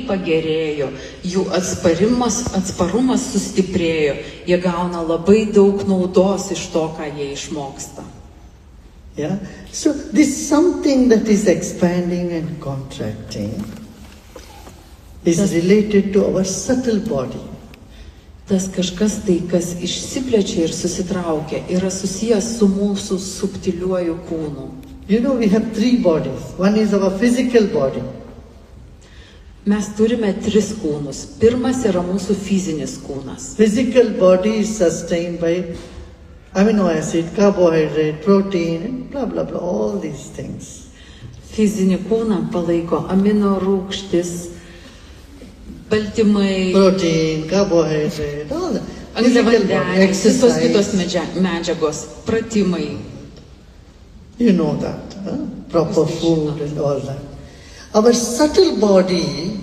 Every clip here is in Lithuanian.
pagerėjo, jų atsparumas sustiprėjo, jie gauna labai daug naudos iš to, ką jie išmoksta. Yeah? So this something that is expanding and contracting is related to our subtle body. Tas kažkas tai, kas išsiplečia ir susitraukia, yra susijęs su mūsų subtiliuoju kūnu. You know, we have three bodies. One is our physical body. Mes turime 3 kūnus. Pirmas yra mūsų fizinis kūnas. Physical body is sustained by amino acid, carbohydrate, protein, blah, blah, blah, all these things. Fizinį kūną palaiko amino rūgštis, baltymai, protein, carbohydrate, all that. angliavandeniai, visos kitos medžiagos, pratimai. You know that, huh? Proper food and all that. Our subtle body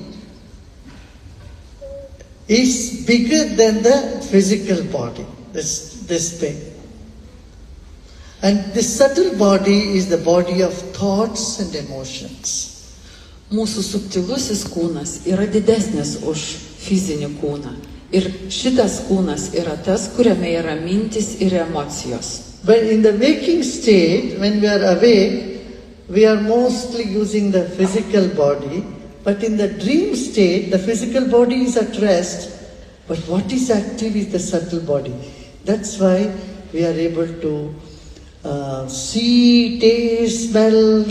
is bigger than the physical body, this big. And the subtle body is the body of thoughts and emotions. Mūsų subtilusis kūnas yra didesnis už fizinį kūną. Ir šitas kūnas yra tas, kuriame yra mintis ir emocijos. But in the waking state, when we are awake, we are mostly using the physical body. But in the dream state, the physical body is at rest. But what is active is the subtle body. That's why we are able to see, taste, smell,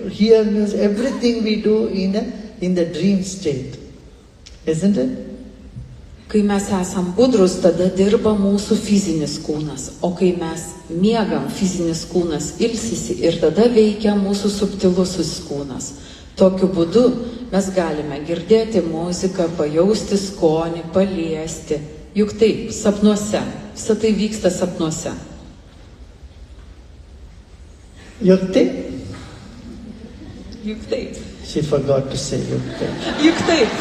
hear music, everything we do in the dream state. Isn't it? Kai mes esam budrus, tada dirba mūsų fizinis kūnas, o kai mes miegam, fizinis kūnas ilsisi ir tada veikia mūsų subtilusis kūnas. Tokiu būdu mes galime girdėti muziką, pajausti skonį, paliesti. Juk taip, sapnuose, visa tai vyksta sapnuose. Juk taip? Juk taip. She forgot to say juk taip. Juk taip.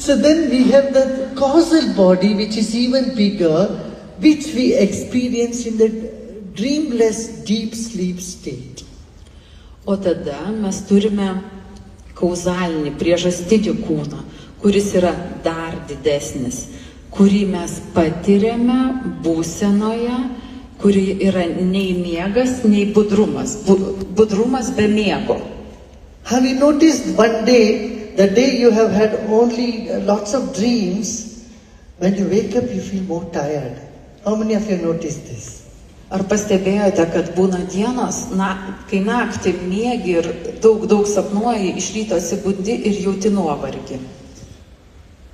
So then we have the causal body, which is even bigger, which we experience in the dreamless deep sleep state. O tada mes turime kauzalinį, priežastinį kūną, kuris yra dar didesnis, kurį mes patiriame būsenoje, kuri yra nei miegas, nei budrumas. Budrumas be miego. Have you noticed one day, the day you have had only lots of dreams, when you wake up you feel more tired? How many of you noticed this? Ar pastebėjote, kad būna dienos, kai naktį miegi ir daug sapnuoji, iš ryto atsibundi ir jauti nuovargį?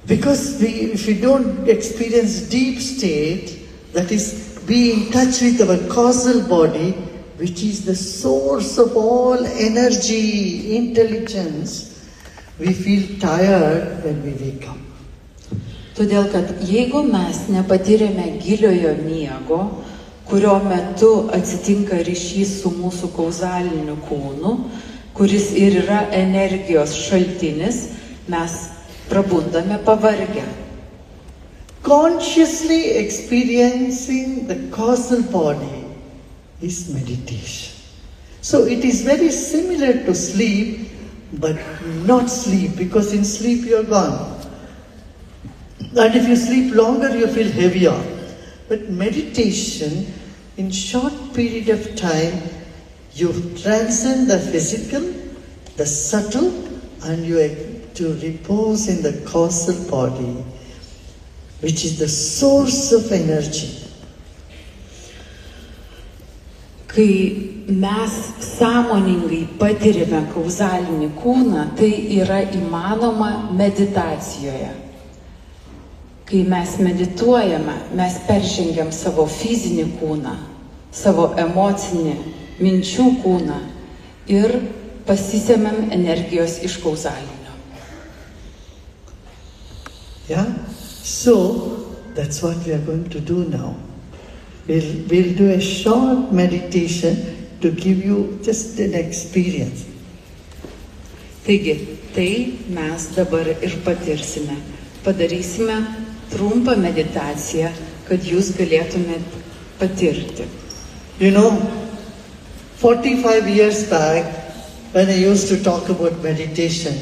Because if we don't experience deep state, that is, be in touch with our causal body, which is the source of all energy, intelligence, we feel tired when we wake up. Todėl, kad jeigu mes nepatyrėme giliojo miego, kurio metu atsitinka ryšys su mūsų kauzaliniu kūnu, kuris ir yra energijos šaltinis, mes prabundame pavargę. Consciously experiencing the causal body is meditation. So it is very similar to sleep, but not sleep, because in sleep you are gone. And if you sleep longer, you feel heavier. But meditation, in short period of time, you transcend the physical, the subtle, and you to repose in the causal body, which is the source of energy. Kai mes sąmoningai patiriame kauzalinį kūną, tai yra įmanoma meditacijoje. Kai mes medituojame, mes peržengiam savo fizinį kūną, savo emocinį, minčių kūną ir pasisemiam energijos iš kauzalinio. Yeah? So, that's what we are going to do now. We'll do a short meditation to give you just an experience. Taigi, tai mes dabar ir patirsime. Padarysime trumpą meditaciją, kad jūs galėtumėt patirti. You know, 45 years back, when I used to talk about meditation,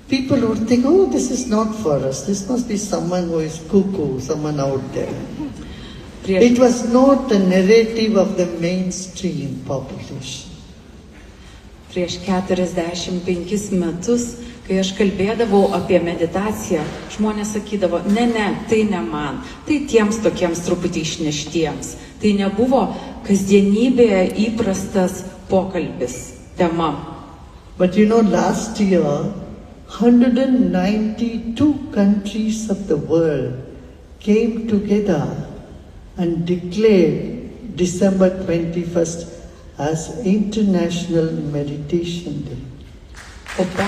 people would think, oh, this is not for us. This must be someone who is cuckoo, someone out there. Prieš, It was not the narrative of the mainstream population. prieš 45 metus, kai aš kalbėdavau apie meditaciją, žmonės sakydavo, ne, tai ne man, tai tiems tokiems truputį išneštiems. Tai nebuvo kasdienybėje įprastas pokalbis, tema. But you know, last year, 192 countries of the world came together and declared December 21st as International Meditation Day. O, pe...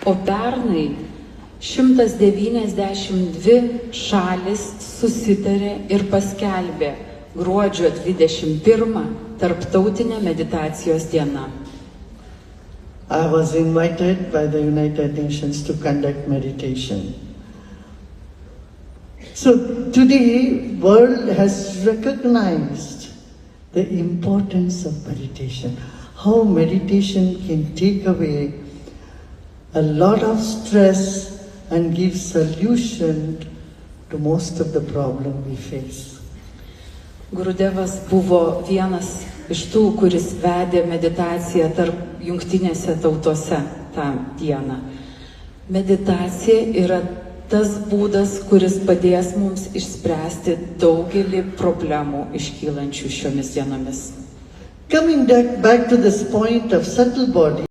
o pernai 192 šalis susitarė ir paskelbė gruodžio 21 Tarptautinę meditacijos dieną. I was invited by the United Nations to conduct meditation. So today, world has recognized the importance of meditation. How meditation can take away a lot of stress and give solution to most of the problem we face. Gurudevas buvo vienas iš tų, kuris vedė meditaciją tarp jungtinėse tautose tą dieną. Meditacija yra tas būdas, kuris padės mums išspręsti daugelį problemų iškylančių šiomis dienomis. Coming back to this point of subtle body,